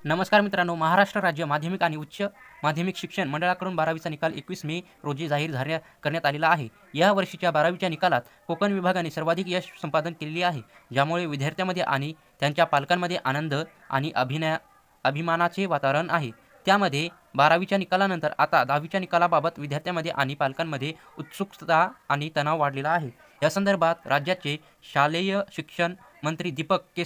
नमस्कार मित्रांनो, महाराष्ट्र राज्य माध्यमिक आणि उच्च माध्यमिक शिक्षण मंडळाकडून 12वीचा निकाल 21 मे रोजी जाहीर करण्यात आलेला आहे. या वर्षीच्या 12वीच्या निकालात कोकण विभागाने सर्वाधिक यश संपादन केलेले आहे, ज्यामुळे विद्यार्थ्यांमध्ये आणि त्यांच्या पालकांमध्ये आनंद आणि अभिमानाचे वातावरण आहे. त्यामध्ये 12वीच्या निकालानंतर आता 10वीच्या निकालाबाबत विद्यार्थ्यांमध्ये आणि पालकांमध्ये उत्सुकता आणि तणाव वाढलेला आहे. या संदर्भात राज्याचे शालेय शिक्षण मंत्री दीपक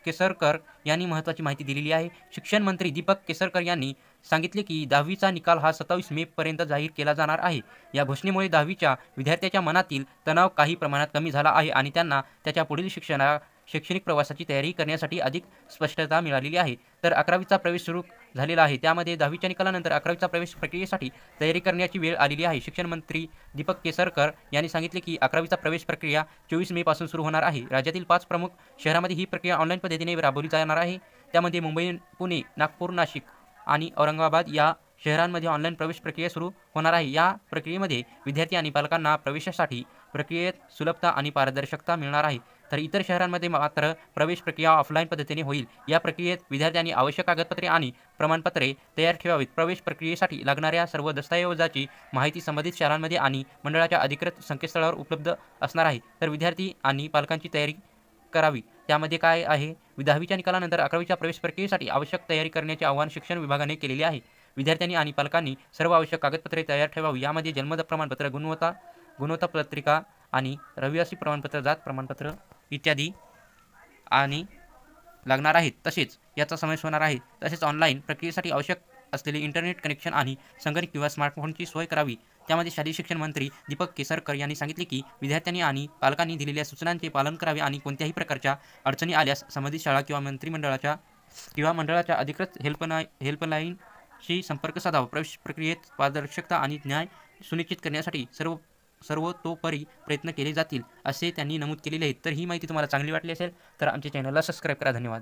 केसरकर यांनी महत्त्वाची माहिती दिलेली आहे. शिक्षण मंत्री दीपक केसरकर यांनी सांगितले की 10वीचा निकाल हा 27 मे पर्यंत जाहीर केला जाणार आहे. या घोषणेमुळे 10वीच्या विद्यार्थ्याच्या मनातील तणाव काही प्रमाणात कमी झाला आहे आणि त्यांना त्याच्या पुढील शैक्षणिक प्रवासाची तयारी करण्यासाठी अधिक स्पष्टता मिळालेली आहे. तर 11वीचा प्रवेश सुरू झालेला आहे. त्यामध्ये 10वीच्या निकालानंतर 11वीचा प्रवेश प्रक्रियेसाठी तयारी करण्याची वेळ आलेली आहे. शिक्षण मंत्री दीपक केसरकर यांनी सांगितले की 11वीचा प्रवेश प्रक्रिया 24 मे पासून सुरू होणार आहे. राज्यातील 5 प्रमुख शहरांमध्ये ही प्रक्रिया ऑनलाईन पद्धतीने राबवली जाणार आहे. त्यामध्ये मुंबई, पुणे, नागपूर, नाशिक आणि औरंगाबाद या शहरांमध्ये ऑनलाईन प्रवेश प्रक्रिया सुरू होणार आहे. या प्रक्रियेमध्ये विद्यार्थी आणि पालकांना प्रवेशासाठी प्रक्रियेत सुलभता आणि पारदर्शकता मिळणार आहे. तर इतर शहरांमध्ये मात्र प्रवेश प्रक्रिया ऑफलाईन पद्धतीने होईल. या प्रक्रियेत विद्यार्थ्यांनी आवश्यक कागदपत्रे आणि प्रमाणपत्रे तयार ठेवावीत. प्रवेश प्रक्रियेसाठी लागणाऱ्या सर्व दस्तऐवजाची माहिती संबंधित शाळांमध्ये आणि मंडळाच्या अधिकृत संकेतस्थळावर उपलब्ध असणार आहे. तर विद्यार्थी आणि पालकांची तयारी करावी. त्यामध्ये काय आहे? 10वीच्या निकालानंतर 11वीच्या प्रवेश प्रक्रियेसाठी आवश्यक तयारी करण्याचे आवाहन शिक्षण विभागाने केलेले आहे. विद्यार्थ्यांनी आणि पालकांनी सर्व आवश्यक कागदपत्रे तयार ठेवावी. यामध्ये जन्म प्रमाणपत्र, गुणवत्ता पत्रिका आणि रहिवासी प्रमाणपत्र, जात प्रमाणपत्र इत्यादी आणि लागणार आहेत. तसेच याचा समावेश होणार आहे. तसेच ऑनलाईन प्रक्रियेसाठी आवश्यक असलेले इंटरनेट कनेक्शन आणि संगणक किंवा स्मार्टफोनची सोय करावी. त्यामध्ये शालेय शिक्षण मंत्री दीपक केसरकर यांनी सांगितले की विद्यार्थ्यांनी आणि पालकांनी दिलेल्या सूचनांचे पालन करावे आणि कोणत्याही प्रकारच्या अडचणी आल्यास संबंधित शाळा किंवा मंडळाच्या अधिकृत हेल्पलाईनशी संपर्क साधावा. प्रवेश प्रक्रियेत पारदर्शकता आणि न्याय सुनिश्चित करण्यासाठी सर्वतोपरी प्रयत्न केले जातील, असे त्यांनी नमूद केलेले आहे. तर ही माहिती तुम्हाला चांगली वाटली असेल तर आमच्या चॅनलला सबस्क्राईब करा. धन्यवाद.